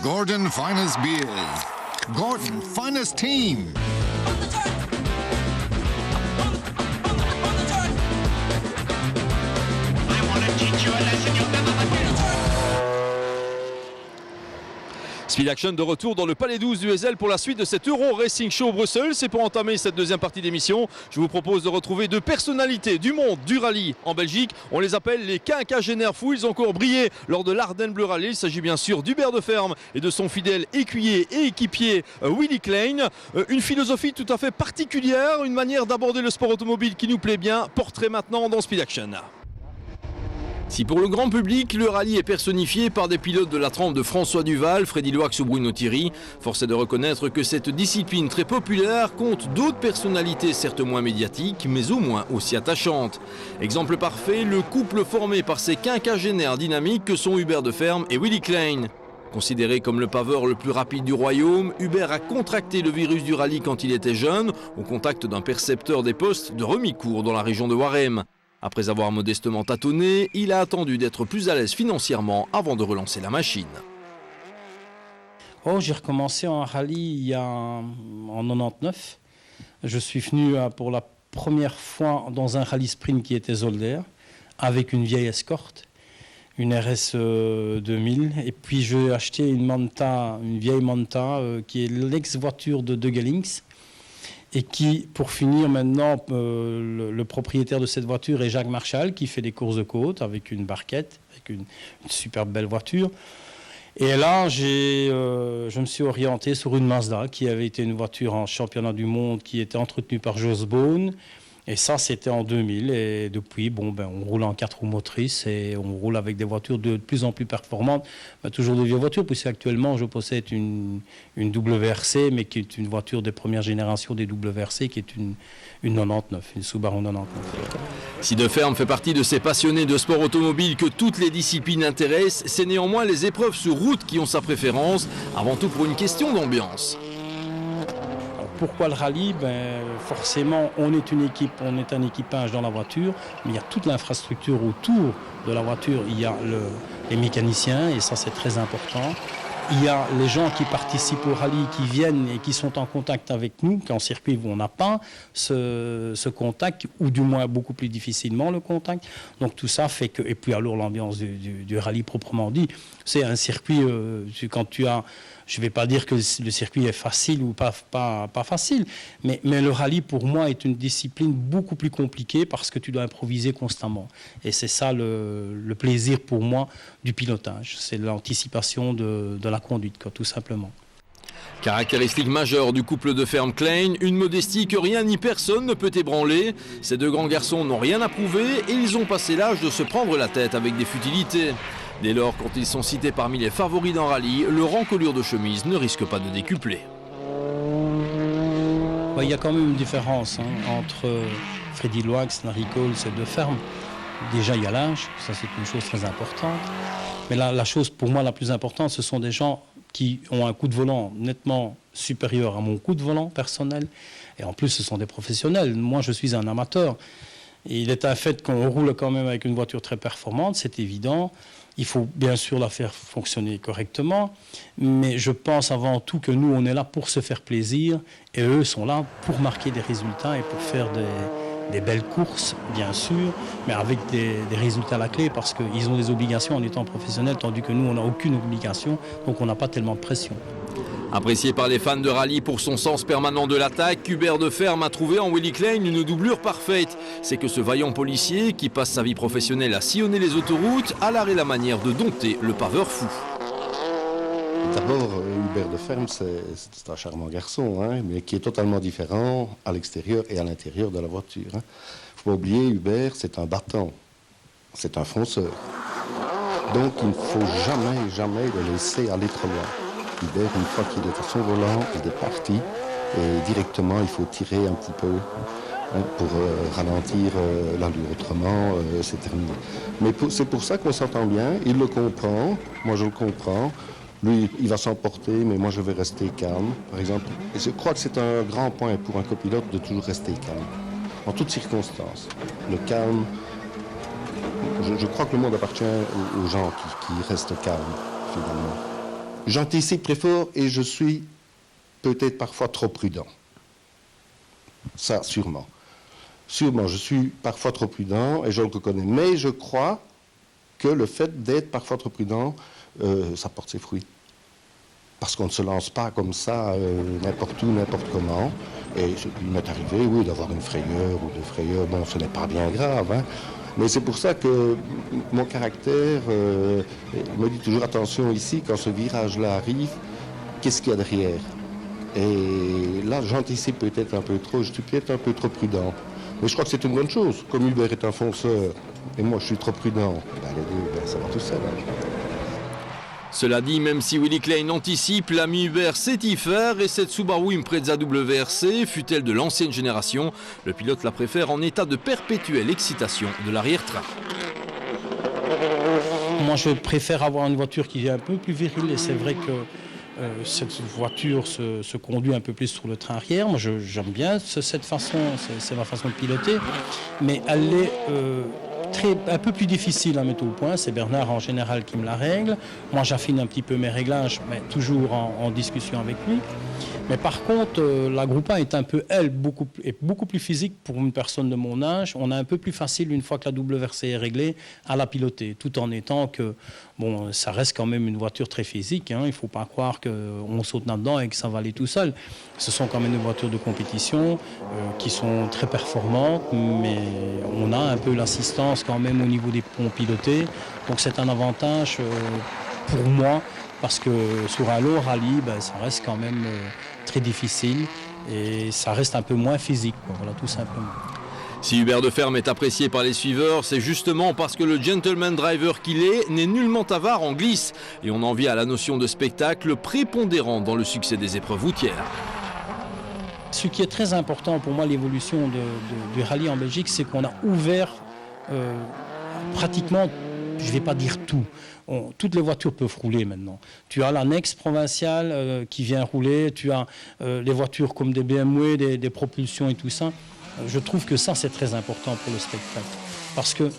Gordon Finest Beers. Gordon Finest Team. Speed Action de retour dans le Palais 12 du Heysel pour la suite de cet Euro Racing Show Bruxelles. C'est pour entamer cette deuxième partie d'émission. Je vous propose de retrouver deux personnalités du monde du rallye en Belgique. On les appelle les quinquagénaires fous. Ils ont encore brillé lors de l'Ardenne Bleu Rallye. Il s'agit bien sûr d'Hubert de Ferme et de son fidèle écuyer et équipier Willy Klein. Une philosophie tout à fait particulière, une manière d'aborder le sport automobile qui nous plaît bien. Portrait maintenant dans Speed Action. Si pour le grand public, le rallye est personnifié par des pilotes de la trempe de François Duval, Freddy Loax ou Bruno Thierry, force est de reconnaître que cette discipline très populaire compte d'autres personnalités certes moins médiatiques, mais au moins aussi attachantes. Exemple parfait, le couple formé par ces quinquagénaires dynamiques que sont Hubert de Ferme et Willy Klein. Considéré comme le paveur le plus rapide du royaume, Hubert a contracté le virus du rallye quand il était jeune, au contact d'un percepteur des postes de Remicourt dans la région de Warem. Après avoir modestement tâtonné, il a attendu d'être plus à l'aise financièrement avant de relancer la machine. J'ai recommencé en rallye en 99. Je suis venu pour la première fois dans un rallye sprint qui était Zolder, avec une vieille escorte, une RS 2000. Et puis j'ai acheté une vieille Manta, qui est l'ex-voiture de De Gellings. Et qui, pour finir maintenant, le propriétaire de cette voiture est Jacques Marchal, qui fait des courses de côte avec une barquette, avec une superbe belle voiture. Et là, je me suis orienté sur une Mazda, qui avait été une voiture en championnat du monde, qui était entretenue par Jos Bone. Et ça, c'était en 2000. Et depuis, on roule en 4 roues motrices et on roule avec des voitures de plus en plus performantes. Toujours de vieilles voitures, puisque actuellement, je possède une WRC, mais qui est une voiture des premières générations des WRC, qui est une 99, une Subaru 99. Si De Ferme fait partie de ces passionnés de sport automobile que toutes les disciplines intéressent, c'est néanmoins les épreuves sur route qui ont sa préférence, avant tout pour une question d'ambiance. Pourquoi le rallye? Forcément, on est une équipe, on est un équipage dans la voiture, mais il y a toute l'infrastructure autour de la voiture. Il y a les mécaniciens, et ça c'est très important. Il y a les gens qui participent au rallye, qui viennent et qui sont en contact avec nous, qu'en circuit où on n'a pas ce contact, ou du moins beaucoup plus difficilement le contact. Donc tout ça fait que, et puis alors l'ambiance du rallye proprement dit, c'est un circuit, quand tu as... Je ne vais pas dire que le circuit est facile ou pas facile, mais le rallye, pour moi, est une discipline beaucoup plus compliquée parce que tu dois improviser constamment. Et c'est ça le plaisir pour moi du pilotage. C'est l'anticipation de la conduite, tout simplement. Caractéristique majeure du couple de Ferme Klein, une modestie que rien ni personne ne peut ébranler. Ces deux grands garçons n'ont rien à prouver et ils ont passé l'âge de se prendre la tête avec des futilités. Dès lors, quand ils sont cités parmi les favoris d'un rallye, leur encolure de chemise ne risque pas de décupler. Il y a quand même une différence entre Freddy Loax, Larry Cole et De Ferme. Déjà, il y a l'âge, ça c'est une chose très importante. Mais la chose pour moi la plus importante, ce sont des gens qui ont un coup de volant nettement supérieur à mon coup de volant personnel. Et en plus, ce sont des professionnels. Moi, je suis un amateur. Et il est un fait qu'on roule quand même avec une voiture très performante, c'est évident. Il faut bien sûr la faire fonctionner correctement, mais je pense avant tout que nous, on est là pour se faire plaisir et eux sont là pour marquer des résultats et pour faire des belles courses, bien sûr, mais avec des résultats à la clé parce qu'ils ont des obligations en étant professionnels, tandis que nous, on n'a aucune obligation, donc on n'a pas tellement de pression. Apprécié par les fans de rallye pour son sens permanent de l'attaque, Hubert de Ferme a trouvé en Willy Klein une doublure parfaite. C'est que ce vaillant policier, qui passe sa vie professionnelle à sillonner les autoroutes, a l'art et la manière de dompter le paveur fou. D'abord, Hubert de Ferme, c'est un charmant garçon, mais qui est totalement différent à l'extérieur et à l'intérieur de la voiture. Il ne faut pas oublier, Hubert, c'est un battant, c'est un fonceur. Donc il ne faut jamais le laisser aller trop loin. Hubert, une fois qu'il est à son volant, il est parti et directement il faut tirer un petit peu pour ralentir l'allure. Autrement, c'est terminé. Mais c'est pour ça qu'on s'entend bien, il le comprend, moi je le comprends. Lui, il va s'emporter, mais moi je vais rester calme, par exemple. Et je crois que c'est un grand point pour un copilote de toujours rester calme, en toutes circonstances. Le calme, je crois que le monde appartient aux gens qui restent calmes, finalement. J'anticipe très fort et je suis peut-être parfois trop prudent. Ça, sûrement. Sûrement, je suis parfois trop prudent et je le reconnais. Mais je crois que le fait d'être parfois trop prudent, ça porte ses fruits. Parce qu'on ne se lance pas comme ça n'importe où, n'importe comment. Et il m'est arrivé, oui, d'avoir une frayeur ou deux frayeurs. Bon, ce n'est pas bien grave, hein. Mais c'est pour ça que mon caractère me dit toujours attention ici, quand ce virage-là arrive, qu'est-ce qu'il y a derrière? Et là, j'anticipe peut-être un peu trop, je suis peut-être un peu trop prudent. Mais je crois que c'est une bonne chose. Comme Hubert est un fonceur et moi je suis trop prudent, ben, les deux, ça va tout seul. Hein. Cela dit, même si Willy Klein anticipe, l'ami Hubert sait y faire et cette Subaru Impreza WRC, fut-elle de l'ancienne génération, le pilote la préfère en état de perpétuelle excitation de l'arrière-train. Moi, je préfère avoir une voiture qui est un peu plus virile et c'est vrai que cette voiture se conduit un peu plus sur le train arrière. Moi, j'aime bien cette façon, c'est ma façon de piloter, mais elle est un peu plus difficile à mettre au point. C'est Bernard en général qui me la règle. Moi, j'affine un petit peu mes réglages, mais toujours en discussion avec lui. Mais par contre, la Groupe 1 est un peu, elle, beaucoup plus physique pour une personne de mon âge. On a un peu plus facile, une fois que la WRC est réglée, à la piloter, tout en étant que, bon, ça reste quand même une voiture très physique. Hein. Il ne faut pas croire qu'on saute là-dedans et que ça va aller tout seul. Ce sont quand même des voitures de compétition qui sont très performantes, mais on a un peu l'assistance quand même au niveau des ponts pilotés. Donc c'est un avantage pour moi, parce que sur un low rallye, ben, ça reste quand même très difficile et ça reste un peu moins physique, quoi. Voilà, tout simplement. Si Hubert de Ferme est apprécié par les suiveurs, c'est justement parce que le gentleman driver qu'il est n'est nullement avare en glisse. Et on en vient à la notion de spectacle prépondérant dans le succès des épreuves routières. Ce qui est très important pour moi, l'évolution du rallye en Belgique, c'est qu'on a ouvert pratiquement, je ne vais pas dire tout, toutes les voitures peuvent rouler maintenant. Tu as l'annexe provinciale qui vient rouler, tu as les voitures comme des BMW, des propulsions et tout ça. Je trouve que ça, c'est très important pour le spectacle. Parce que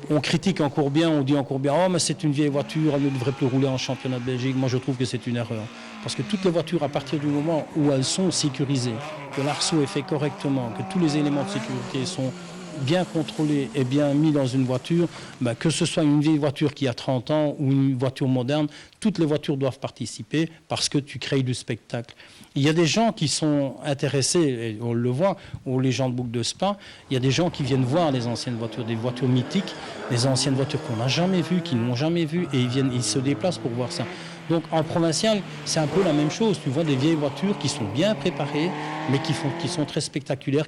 on critique encore bien, on dit encore bien, oh mais c'est une vieille voiture, elle ne devrait plus rouler en championnat de Belgique. Moi, je trouve que c'est une erreur. Parce que toutes les voitures, à partir du moment où elles sont sécurisées, que l'arceau est fait correctement, que tous les éléments de sécurité sont bien contrôlé et bien mis dans une voiture, ben, que ce soit une vieille voiture qui a 30 ans ou une voiture moderne, toutes les voitures doivent participer parce que tu crées du spectacle. Il y a des gens qui sont intéressés, et on le voit, ou les gens de Boucle de Spa, il y a des gens qui viennent voir les anciennes voitures, des voitures mythiques, des anciennes voitures qu'on n'a jamais vues, qu'ils n'ont jamais vues, et ils se déplacent pour voir ça. Donc en provincial, c'est un peu la même chose. Tu vois des vieilles voitures qui sont bien préparées, mais qui sont très spectaculaires.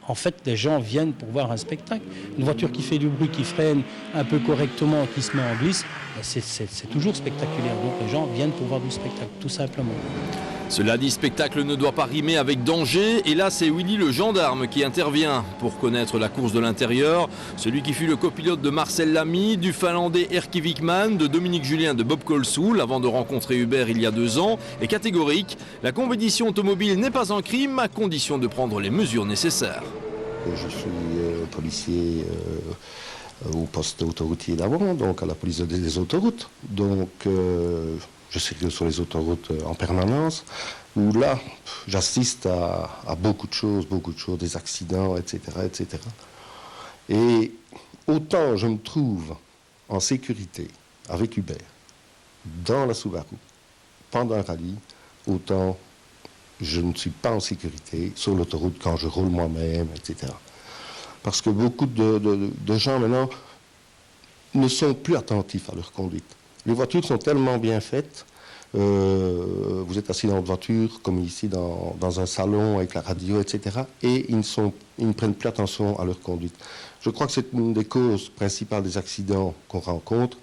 En fait, les gens viennent pour voir un spectacle. Une voiture qui fait du bruit, qui freine un peu correctement, qui se met en glisse, c'est toujours spectaculaire. Donc les gens viennent pour voir du spectacle, tout simplement. Cela dit, spectacle ne doit pas rimer avec danger, et là c'est Willy le gendarme qui intervient pour connaître la course de l'intérieur. Celui qui fut le copilote de Marcel Lamy, du finlandais Erkki Wickman, de Dominique Julien, de Bob Colsoul, avant de rencontrer Hubert il y a 2 ans, est catégorique. La compétition automobile n'est pas un crime, à condition de prendre les mesures nécessaires. Je suis policier au poste autoroutier d'avant, donc à la police des autoroutes. Donc je circule sur les autoroutes en permanence, où là, j'assiste à beaucoup de choses, des accidents, etc., etc. Et autant je me trouve en sécurité avec Hubert dans la Subaru pendant un rallye, autant je ne suis pas en sécurité sur l'autoroute quand je roule moi-même, etc. Parce que beaucoup de gens maintenant ne sont plus attentifs à leur conduite. Les voitures sont tellement bien faites, vous êtes assis dans votre voiture, comme ici dans un salon avec la radio, etc. Et ils ne prennent plus attention à leur conduite. Je crois que c'est une des causes principales des accidents qu'on rencontre.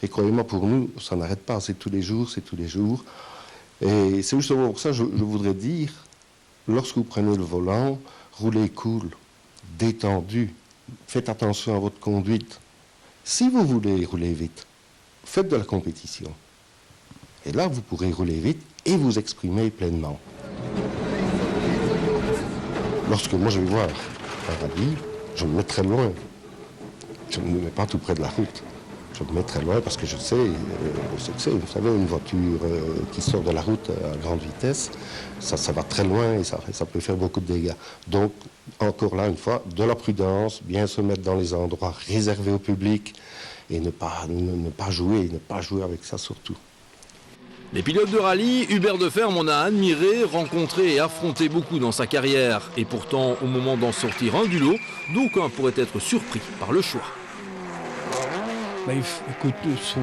Et croyez-moi, pour nous, ça n'arrête pas, c'est tous les jours. Et c'est justement pour ça que je voudrais dire, lorsque vous prenez le volant, roulez cool, détendu, faites attention à votre conduite. Si vous voulez rouler vite, faites de la compétition. Et là, vous pourrez rouler vite et vous exprimer pleinement. Lorsque moi je vais voir un rallye, je me mets très loin. Je ne me mets pas tout près de la route. Je me mets très loin parce que je sais ce que c'est. Vous savez, une voiture qui sort de la route à grande vitesse, ça va très loin et ça peut faire beaucoup de dégâts. Donc, encore là, une fois, de la prudence, bien se mettre dans les endroits réservés au public et ne pas jouer avec ça surtout. Les pilotes de rallye, Hubert Deferme en a admiré, rencontré et affronté beaucoup dans sa carrière. Et pourtant, au moment d'en sortir un du lot, d'aucuns pourraient être surpris par le choix. Écoute,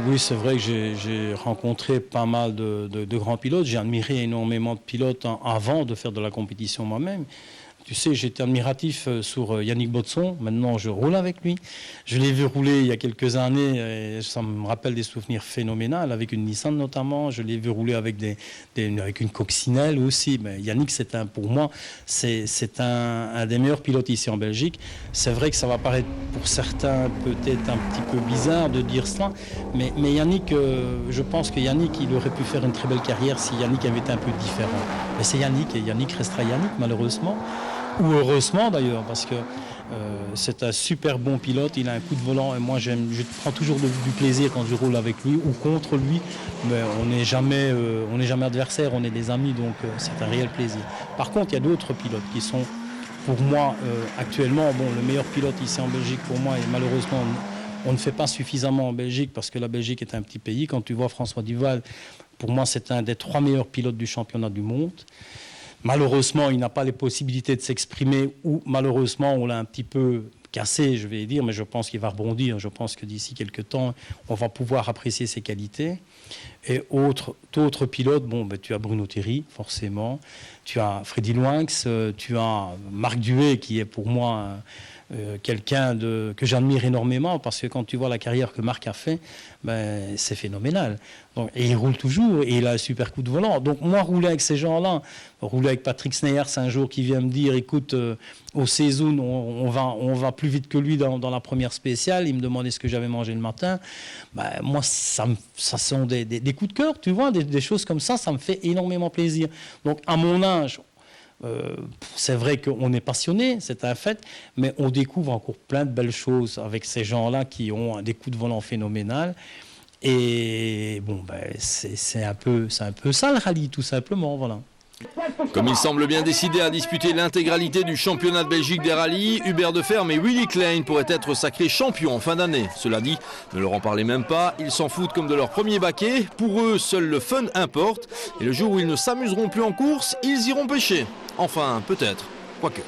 oui, c'est vrai que j'ai rencontré pas mal de grands pilotes. J'ai admiré énormément de pilotes avant de faire de la compétition moi-même. Tu sais, j'étais admiratif sur Yannick Botson. Maintenant, je roule avec lui. Je l'ai vu rouler il y a quelques années et ça me rappelle des souvenirs phénoménaux, avec une Nissan notamment. Je l'ai vu rouler avec une coccinelle aussi. Mais Yannick, pour moi, c'est un des meilleurs pilotes ici en Belgique. C'est vrai que ça va paraître pour certains peut-être un petit peu bizarre de dire cela. Mais Yannick, je pense que Yannick, il aurait pu faire une très belle carrière si Yannick avait été un peu différent. Mais c'est Yannick et Yannick restera Yannick, malheureusement. Ou heureusement d'ailleurs, parce que c'est un super bon pilote, il a un coup de volant et moi je prends toujours du plaisir quand je roule avec lui ou contre lui, mais on n'est jamais adversaires, on est des amis, donc c'est un réel plaisir. Par contre, il y a d'autres pilotes qui sont pour moi actuellement, le meilleur pilote ici en Belgique pour moi, et malheureusement on ne fait pas suffisamment en Belgique parce que la Belgique est un petit pays. Quand tu vois François Duval, pour moi c'est un des 3 meilleurs pilotes du championnat du monde. Malheureusement, il n'a pas les possibilités de s'exprimer ou malheureusement, on l'a un petit peu cassé, je vais dire, mais je pense qu'il va rebondir. Je pense que d'ici quelques temps, on va pouvoir apprécier ses qualités. Et d'autres pilotes, tu as Bruno Thierry, forcément. Tu as Freddy Loinx, tu as Marc Duet, qui est pour moi quelqu'un que j'admire énormément, parce que quand tu vois la carrière que Marc a fait, c'est phénoménal. Donc, et il roule toujours, et il a un super coup de volant. Donc moi, rouler avec ces gens-là, rouler avec Patrick Sneyers un jour qui vient me dire, écoute, au Cézoun, on va plus vite que lui dans la première spéciale, il me demandait ce que j'avais mangé le matin. Moi, ça sont des coups de cœur, tu vois, des choses comme ça me fait énormément plaisir. Donc à mon âge, c'est vrai qu'on est passionné, c'est un fait, mais on découvre encore plein de belles choses avec ces gens-là qui ont des coups de volant phénoménaux. Et c'est un peu ça le rallye, tout simplement, voilà. Comme il semble bien décidé à disputer l'intégralité du championnat de Belgique des rallyes, Hubert Deferme et Willy Klein pourraient être sacrés champions en fin d'année. Cela dit, ne leur en parlez même pas, ils s'en foutent comme de leur premier baquet. Pour eux, seul le fun importe. Et le jour où ils ne s'amuseront plus en course, ils iront pêcher. Enfin, peut-être. Quoique.